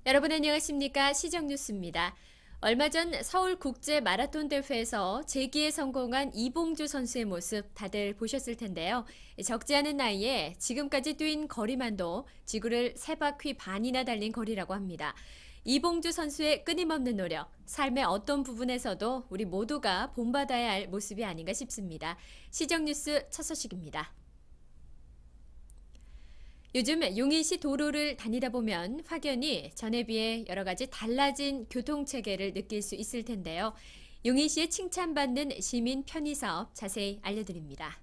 여러분 안녕하십니까? 시정뉴스입니다. 얼마 전 서울국제 마라톤 대회에서 재기에 성공한 이봉주 선수의 모습 다들 보셨을 텐데요. 적지 않은 나이에 지금까지 뛴 거리만도 지구를 3바퀴 반이나 달린 거리라고 합니다. 이봉주 선수의 끊임없는 노력, 삶의 어떤 부분에서도 우리 모두가 본받아야 할 모습이 아닌가 싶습니다. 시정뉴스 첫 소식입니다. 요즘 용인시 도로를 다니다 보면 확연히 전에 비해 여러 가지 달라진 교통체계를 느낄 수 있을 텐데요. 용인시에 칭찬받는 시민 편의사업 자세히 알려드립니다.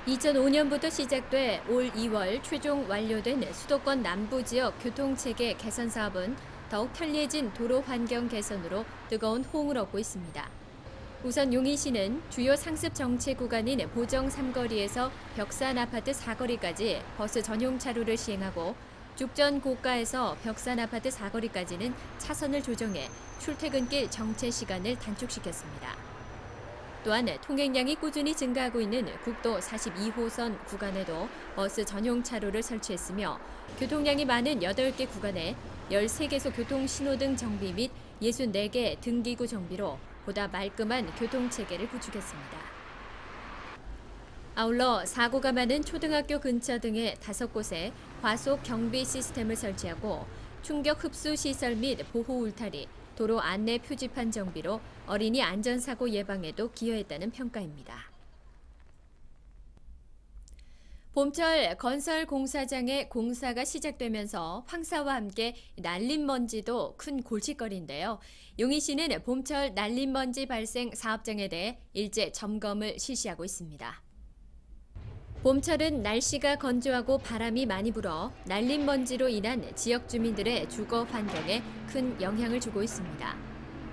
2005년부터 시작돼 올 2월 최종 완료된 수도권 남부지역 교통체계 개선 사업은 더욱 편리해진 도로 환경 개선으로 뜨거운 호응을 얻고 있습니다. 우선 용인시는 주요 상습 정체 구간인 보정 3거리에서 벽산 아파트 4거리까지 버스 전용 차로를 시행하고 죽전 고가에서 벽산 아파트 4거리까지는 차선을 조정해 출퇴근길 정체 시간을 단축시켰습니다. 또한 통행량이 꾸준히 증가하고 있는 국도 42호선 구간에도 버스 전용 차로를 설치했으며 교통량이 많은 8개 구간에 13개소 교통신호등 정비 및 64개 등기구 정비로 보다 말끔한 교통체계를 구축했습니다. 아울러 사고가 많은 초등학교 근처 등의 5곳에 과속 경비 시스템을 설치하고 충격 흡수 시설 및 보호 울타리, 도로 안내 표지판 정비로 어린이 안전사고 예방에도 기여했다는 평가입니다. 봄철 건설 공사장의 공사가 시작되면서 황사와 함께 날림먼지도 큰 골칫거리인데요. 용인시는 봄철 날림먼지 발생 사업장에 대해 일제 점검을 실시하고 있습니다. 봄철은 날씨가 건조하고 바람이 많이 불어 날림먼지로 인한 지역 주민들의 주거 환경에 큰 영향을 주고 있습니다.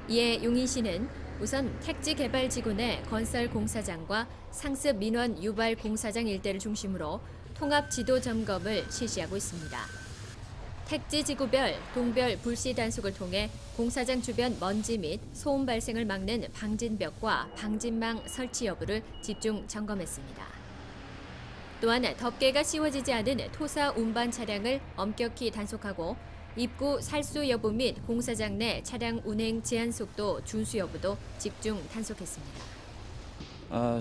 이에 용인시는 우선 택지개발지구 내 건설 공사장과 상습 민원 유발 공사장 일대를 중심으로 통합 지도 점검을 실시하고 있습니다. 택지지구별 동별 불씨 단속을 통해 공사장 주변 먼지 및 소음 발생을 막는 방진벽과 방진망 설치 여부를 집중 점검했습니다. 또한 덮개가 씌워지지 않은 토사 운반 차량을 엄격히 단속하고 입구 살수 여부 및 공사장 내 차량 운행 제한 속도 준수 여부도 집중 단속했습니다.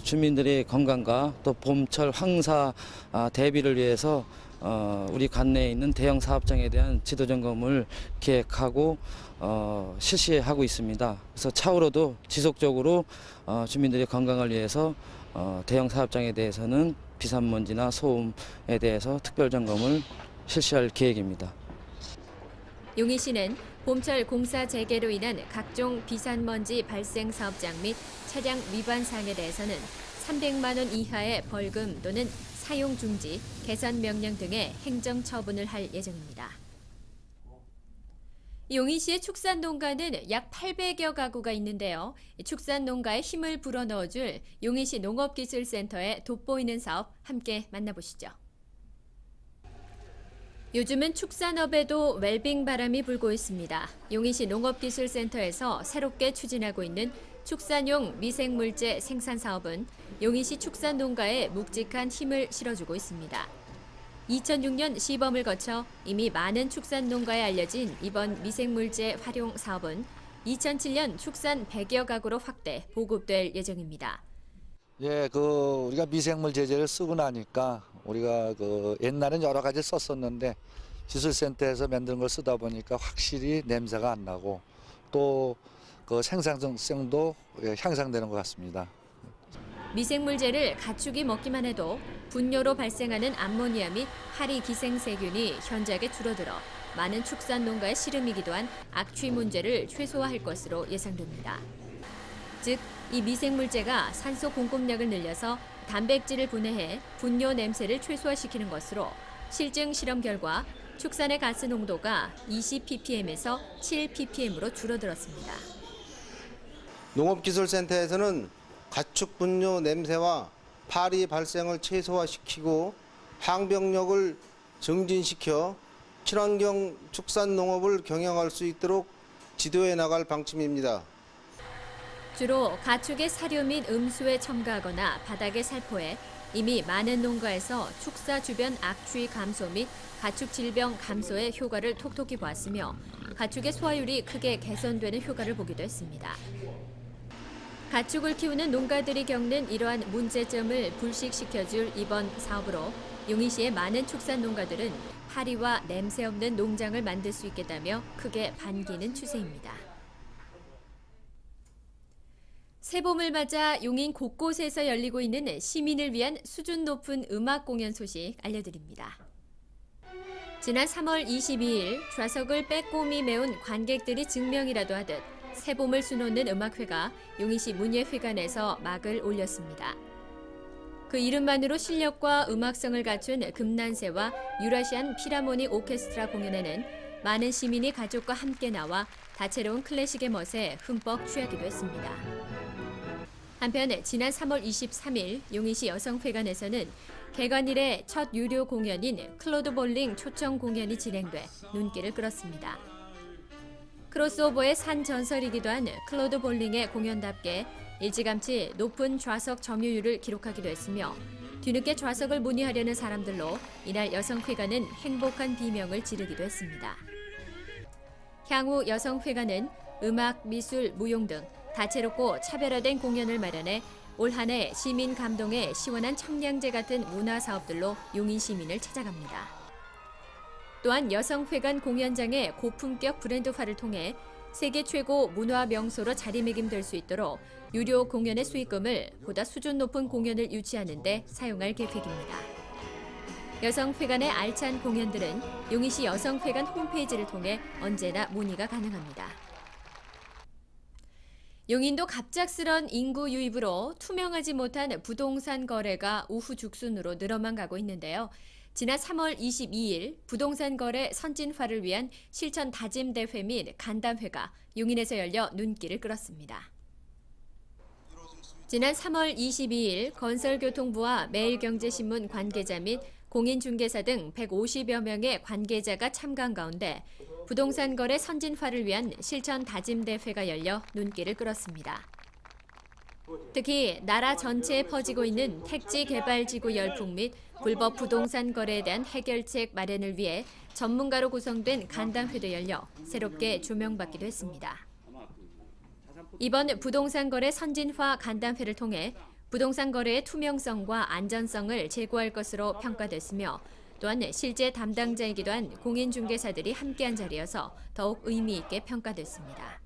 주민들의 건강과 또 봄철 황사 대비를 위해서 우리 관내에 있는 대형 사업장에 대한 지도 점검을 계획하고 실시하고 있습니다. 그래서 차후로도 지속적으로 주민들의 건강을 위해서 대형 사업장에 대해서는 비산먼지나 소음에 대해서 특별 점검을 실시할 계획입니다. 용인시는 봄철 공사 재개로 인한 각종 비산먼지 발생 사업장 및 차량 위반 사항에 대해서는 300만 원 이하의 벌금 또는 사용 중지, 개선 명령 등의 행정 처분을 할 예정입니다. 용인시의 축산농가는 약 800여 가구가 있는데요. 축산농가에 힘을 불어넣어줄 용인시 농업기술센터의 돋보이는 사업 함께 만나보시죠. 요즘은 축산업에도 웰빙 바람이 불고 있습니다. 용인시 농업기술센터에서 새롭게 추진하고 있는 축산용 미생물제 생산 사업은 용인시 축산농가에 묵직한 힘을 실어주고 있습니다. 2006년 시범을 거쳐 이미 많은 축산농가에 알려진 이번 미생물제 활용 사업은 2007년 축산 100여 가구로 확대, 보급될 예정입니다. 우리가 미생물 제제를 쓰고 나니까 우리가 옛날엔 여러 가지 썼었는데 기술센터에서 만든 걸 쓰다 보니까 확실히 냄새가 안 나고 또 생산성도 향상되는 것 같습니다. 미생물제를 가축이 먹기만 해도 분뇨로 발생하는 암모니아 및 하리 기생세균이 현저하게 줄어들어 많은 축산 농가의 시름이기도 한 악취 문제를 최소화할 것으로 예상됩니다. 즉, 이 미생물제가 산소 공급량을 늘려서 단백질을 분해해 분뇨 냄새를 최소화시키는 것으로 실증 실험 결과 축산의 가스 농도가 20ppm에서 7ppm으로 줄어들었습니다. 농업기술센터에서는 가축 분뇨 냄새와 파리 발생을 최소화시키고 항병력을 증진시켜 친환경 축산 농업을 경영할 수 있도록 지도해 나갈 방침입니다. 주로 가축의 사료 및 음수에 첨가하거나 바닥에 살포해 이미 많은 농가에서 축사 주변 악취 감소 및 가축 질병 감소에 효과를 톡톡히 보았으며 가축의 소화율이 크게 개선되는 효과를 보기도 했습니다. 가축을 키우는 농가들이 겪는 이러한 문제점을 불식시켜줄 이번 사업으로 용인시의 많은 축산 농가들은 파리와 냄새 없는 농장을 만들 수 있겠다며 크게 반기는 추세입니다. 새봄을 맞아 용인 곳곳에서 열리고 있는 시민을 위한 수준 높은 음악 공연 소식 알려드립니다. 지난 3월 22일 좌석을 빼꼼히 메운 관객들이 증명이라도 하듯 새봄을 수놓는 음악회가 용인시 문예회관에서 막을 올렸습니다. 그 이름만으로 실력과 음악성을 갖춘 금난새와 유라시안 필하모니 오케스트라 공연에는 많은 시민이 가족과 함께 나와 다채로운 클래식의 멋에 흠뻑 취하기도 했습니다. 한편 지난 3월 23일 용인시 여성회관에서는 개관 이래 첫 유료 공연인 클로드 볼링 초청 공연이 진행돼 눈길을 끌었습니다. 크로스오버의 산 전설이기도 한 클로드 볼링의 공연답게 일찌감치 높은 좌석 점유율을 기록하기도 했으며 뒤늦게 좌석을 문의하려는 사람들로 이날 여성회관은 행복한 비명을 지르기도 했습니다. 향후 여성회관은 음악, 미술, 무용 등 다채롭고 차별화된 공연을 마련해 올 한 해 시민 감동의 시원한 청량제 같은 문화 사업들로 용인 시민을 찾아갑니다. 또한 여성회관 공연장의 고품격 브랜드화를 통해 세계 최고 문화 명소로 자리매김될 수 있도록 유료 공연의 수익금을 보다 수준 높은 공연을 유치하는 데 사용할 계획입니다. 여성회관의 알찬 공연들은 용인시 여성회관 홈페이지를 통해 언제나 문의가 가능합니다. 용인도 갑작스런 인구 유입으로 투명하지 못한 부동산 거래가 우후죽순으로 늘어만 가고 있는데요. 지난 3월 22일 부동산 거래 선진화를 위한 실천 다짐 대회 및 간담회가 용인에서 열려 눈길을 끌었습니다. 지난 3월 22일 건설교통부와 매일경제신문 관계자 및 공인중개사 등 150여 명의 관계자가 참가한 가운데 부동산 거래 선진화를 위한 실천 다짐 대회가 열려 눈길을 끌었습니다. 특히 나라 전체에 퍼지고 있는 택지 개발 지구 열풍 및 불법 부동산 거래에 대한 해결책 마련을 위해 전문가로 구성된 간담회도 열려 새롭게 조명받기도 했습니다. 이번 부동산 거래 선진화 간담회를 통해 부동산 거래의 투명성과 안전성을 제고할 것으로 평가됐으며 또한 실제 담당자이기도 한 공인중개사들이 함께한 자리여서 더욱 의미 있게 평가됐습니다.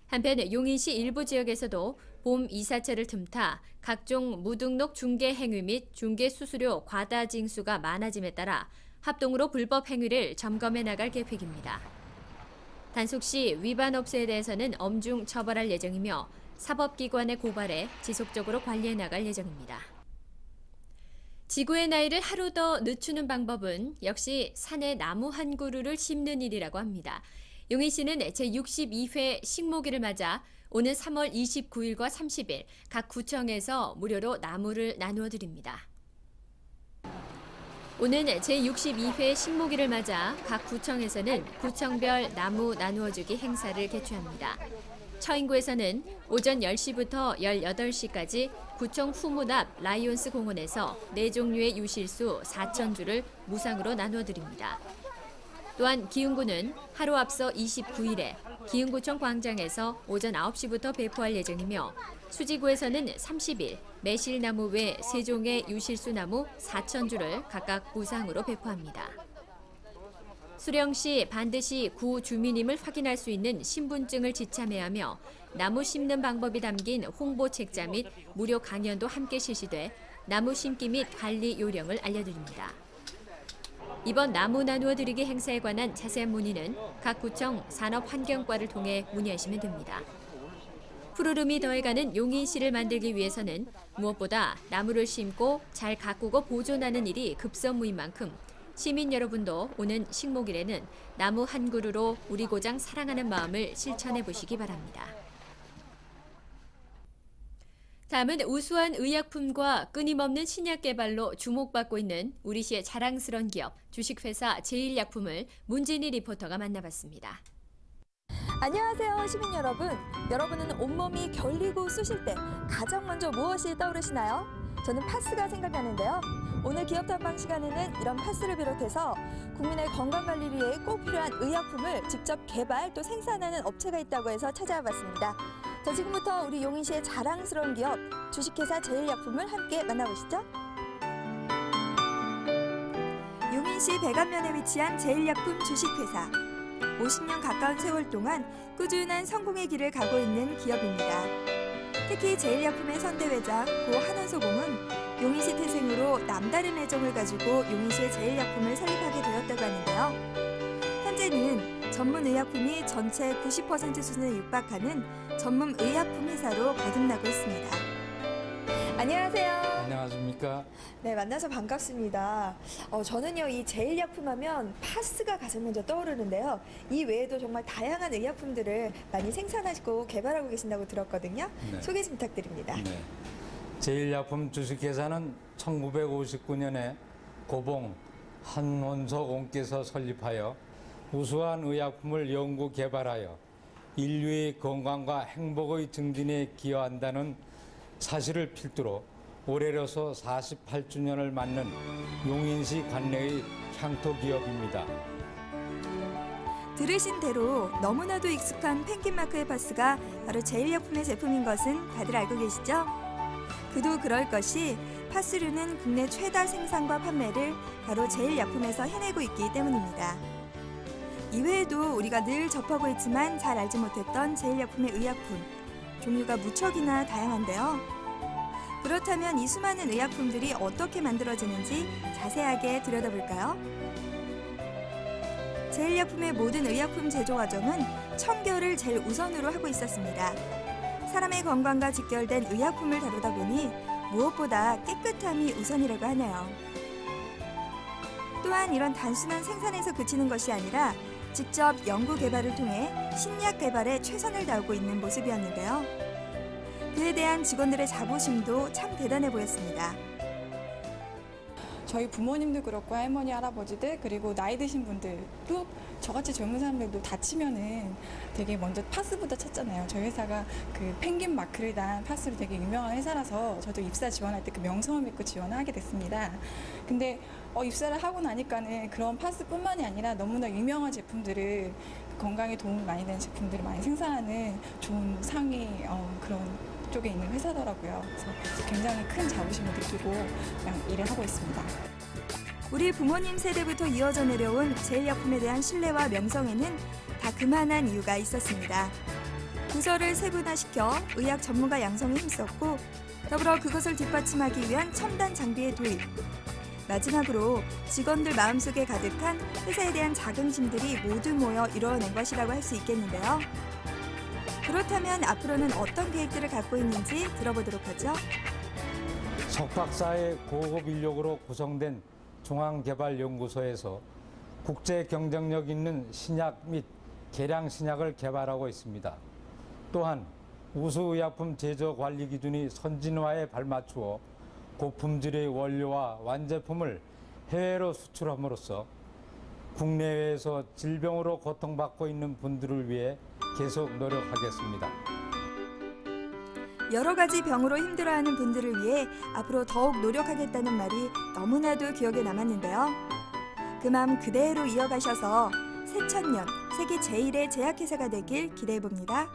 한편 용인시 일부 지역에서도 봄 이사철을 틈타 각종 무등록 중개 행위 및 중개 수수료 과다 징수가 많아짐에 따라 합동으로 불법 행위를 점검해 나갈 계획입니다. 단속시 위반 업소에 대해서는 엄중 처벌할 예정이며 사법기관에 고발해 지속적으로 관리해 나갈 예정입니다. 지구의 나이를 하루 더 늦추는 방법은 역시 산에 나무 한 그루를 심는 일이라고 합니다. 용인시는 제62회 식목일을 맞아 오는 3월 29일과 30일 각 구청에서 무료로 나무를 나누어 드립니다. 오는 제62회 식목일을 맞아 각 구청에서는 구청별 나무 나누어주기 행사를 개최합니다. 처인구에서는 오전 10시부터 18시까지 구청 후문 앞 라이온스 공원에서 4종류의 유실수 4,000주를 무상으로 나누어 드립니다. 또한 기흥구는 하루 앞서 29일에 기흥구청 광장에서 오전 9시부터 배포할 예정이며 수지구에서는 30일 매실나무 외 3종의 유실수나무 4,000주를 각각 무상으로 배포합니다. 수령시 반드시 구 주민임을 확인할 수 있는 신분증을 지참해야 하며 나무 심는 방법이 담긴 홍보 책자 및 무료 강연도 함께 실시돼 나무 심기 및 관리 요령을 알려드립니다. 이번 나무 나누어 드리기 행사에 관한 자세한 문의는 각 구청 산업환경과를 통해 문의하시면 됩니다. 푸르름이 더해가는 용인시를 만들기 위해서는 무엇보다 나무를 심고 잘 가꾸고 보존하는 일이 급선무인 만큼 시민 여러분도 오는 식목일에는 나무 한 그루로 우리 고장 사랑하는 마음을 실천해 보시기 바랍니다. 다음은 우수한 의약품과 끊임없는 신약 개발로 주목받고 있는 우리시의 자랑스러운 기업 주식회사 제일약품을 문진희 리포터가 만나봤습니다. 안녕하세요, 시민 여러분. 여러분은 온몸이 결리고 쑤실 때 가장 먼저 무엇이 떠오르시나요? 저는 파스가 생각나는데요. 오늘 기업 탐방 시간에는 이런 파스를 비롯해서 국민의 건강관리를 위해 꼭 필요한 의약품을 직접 개발 또 생산하는 업체가 있다고 해서 찾아와 봤습니다. 자, 지금부터 우리 용인시의 자랑스러운 기업 주식회사 제일약품을 함께 만나보시죠. 용인시 백안면에 위치한 제일약품 주식회사. 50년 가까운 세월 동안 꾸준한 성공의 길을 가고 있는 기업입니다. 특히 제일약품의 선대회장 고 한원소공은 용인시 태생으로 남다른 애정을 가지고 용인시의 제일약품을 설립하게 되었다고 하는데요. 현재는 전문 의약품이 전체 90% 수준에 육박하는 전문 의약품 회사로 거듭나고 있습니다. 안녕하세요. 안녕하십니까. 네, 만나서 반갑습니다. 저는요, 이 제일약품 하면 파스가 가장 먼저 떠오르는데요. 이 외에도 정말 다양한 의약품들을 많이 생산하시고 개발하고 계신다고 들었거든요. 네. 소개 좀 부탁드립니다. 네. 제일약품 주식회사는 1959년에 고봉 한원소공께서 설립하여 우수한 의약품을 연구 개발하여 인류의 건강과 행복의 증진에 기여한다는 사실을 필두로 올해로서 48주년을 맞는 용인시 관내의 향토 기업입니다. 들으신 대로 너무나도 익숙한 펭귄마크의 파스가 바로 제일약품의 제품인 것은 다들 알고 계시죠? 그도 그럴 것이 파스류는 국내 최다 생산과 판매를 바로 제일약품에서 해내고 있기 때문입니다. 이외에도 우리가 늘 접하고 있지만 잘 알지 못했던 제일약품의 의약품, 종류가 무척이나 다양한데요. 그렇다면 이 수많은 의약품들이 어떻게 만들어지는지 자세하게 들여다볼까요? 제일약품의 모든 의약품 제조 과정은 청결을 제일 우선으로 하고 있었습니다. 사람의 건강과 직결된 의약품을 다루다 보니 무엇보다 깨끗함이 우선이라고 하네요. 또한 이런 단순한 생산에서 그치는 것이 아니라 직접 연구 개발을 통해 신약 개발에 최선을 다하고 있는 모습이었는데요. 그에 대한 직원들의 자부심도 참 대단해 보였습니다. 저희 부모님도 그렇고 할머니, 할아버지들 그리고 나이 드신 분들도 저같이 젊은 사람들도 다치면은 되게 먼저 파스부터 찾잖아요. 저희 회사가 그 펭귄 마크를 단 파스로 되게 유명한 회사라서 저도 입사 지원할 때 그 명성을 믿고 지원을 하게 됐습니다. 근데 입사를 하고 나니까는 그런 파스뿐만이 아니라 너무나 유명한 제품들을 건강에 도움이 많이 되는 제품들을 많이 생산하는 좋은 상위 그런 쪽에 있는 회사더라고요. 그래서 굉장히 큰 자부심을 느끼고 그냥 일을 하고 있습니다. 우리 부모님 세대부터 이어져 내려온 제일약품에 대한 신뢰와 명성에는 다 그만한 이유가 있었습니다. 부서를 세분화시켜 의학 전문가 양성에 힘썼고 더불어 그것을 뒷받침하기 위한 첨단 장비의 도입. 마지막으로 직원들 마음속에 가득한 회사에 대한 자긍심들이 모두 모여 이루어낸 것이라고 할 수 있겠는데요. 그렇다면 앞으로는 어떤 계획들을 갖고 있는지 들어보도록 하죠. 석박사의 고급 인력으로 구성된 중앙개발연구소에서 국제 경쟁력 있는 신약 및 개량 신약을 개발하고 있습니다. 또한 우수의약품 제조 관리 기준이 선진화에 발맞추어 고품질의 원료와 완제품을 해외로 수출함으로써 국내외에서 질병으로 고통받고 있는 분들을 위해 계속 노력하겠습니다. 여러 가지 병으로 힘들어하는 분들을 위해 앞으로 더욱 노력하겠다는 말이 너무나도 기억에 남았는데요. 그 마음 그대로 이어가셔서 새천년 세계 제1의 제약회사가 되길 기대해봅니다.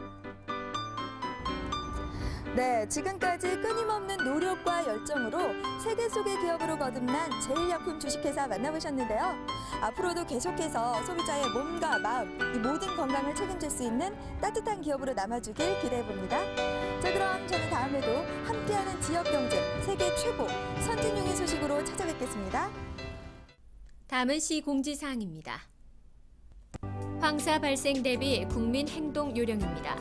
네, 지금까지 끊임없는 노력과 열정으로 세계 속의 기업으로 거듭난 제일약품 주식회사 만나보셨는데요. 앞으로도 계속해서 소비자의 몸과 마음, 이 모든 건강을 책임질 수 있는 따뜻한 기업으로 남아주길 기대해봅니다. 자, 그럼 저는 다음에도 함께하는 지역경제 세계 최고 선진용인 소식으로 찾아뵙겠습니다. 다음은 시 공지사항입니다. 황사 발생 대비 국민 행동 요령입니다.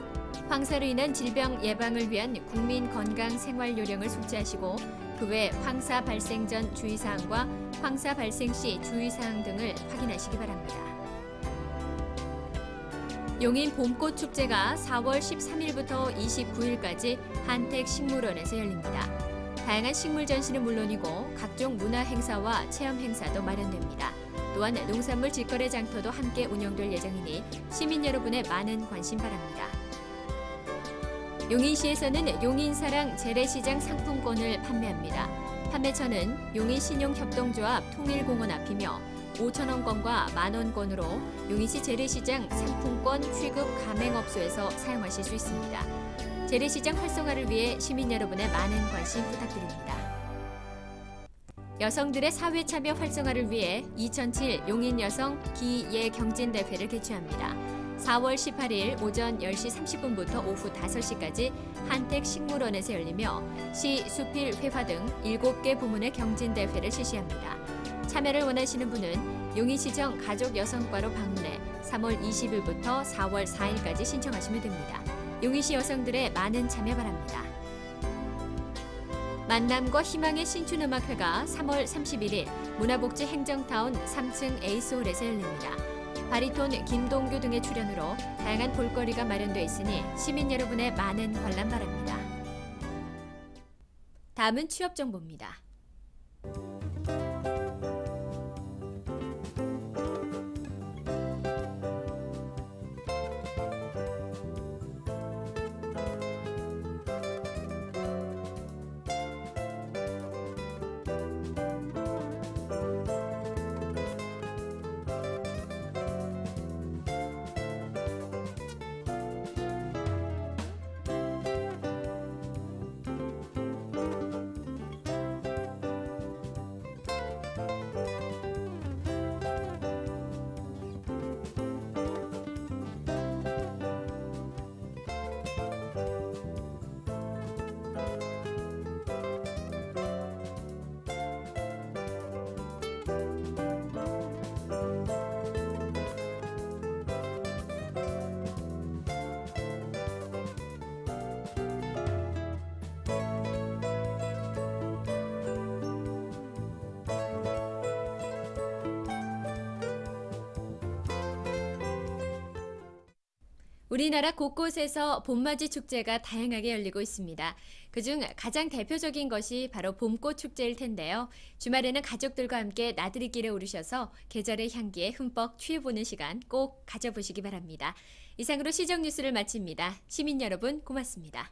황사로 인한 질병 예방을 위한 국민 건강 생활 요령을 숙지하시고 그 외 황사 발생 전 주의사항과 황사 발생 시 주의사항 등을 확인하시기 바랍니다. 용인 봄꽃 축제가 4월 13일부터 29일까지 한택식물원에서 열립니다. 다양한 식물 전시는 물론이고 각종 문화 행사와 체험 행사도 마련됩니다. 또한 농산물 직거래 장터도 함께 운영될 예정이니 시민 여러분의 많은 관심 바랍니다. 용인시에서는 용인사랑 재래시장 상품권을 판매합니다. 판매처는 용인신용협동조합 통일공원 앞이며 5,000원권과 만원권으로 용인시 재래시장 상품권 취급 가맹업소에서 사용하실 수 있습니다. 재래시장 활성화를 위해 시민 여러분의 많은 관심 부탁드립니다. 여성들의 사회 참여 활성화를 위해 2007 용인 여성 기예 경진대회를 개최합니다. 4월 18일 오전 10시 30분부터 오후 5시까지 한택식물원에서 열리며 시, 수필, 회화 등 7개 부문의 경진대회를 실시합니다. 참여를 원하시는 분은 용인시청 가족여성과로 방문해 3월 20일부터 4월 4일까지 신청하시면 됩니다. 용인시 여성들의 많은 참여 바랍니다. 만남과 희망의 신춘음악회가 3월 31일 문화복지 행정타운 3층 에이스홀에서 열립니다. 바리톤 김동규 등의 출연으로 다양한 볼거리가 마련되어 있으니 시민 여러분의 많은 관람 바랍니다. 다음은 취업 정보입니다. 우리나라 곳곳에서 봄맞이 축제가 다양하게 열리고 있습니다. 그중 가장 대표적인 것이 바로 봄꽃 축제일 텐데요. 주말에는 가족들과 함께 나들이 길에 오르셔서 계절의 향기에 흠뻑 취해보는 시간 꼭 가져보시기 바랍니다. 이상으로 시정 뉴스를 마칩니다. 시민 여러분 고맙습니다.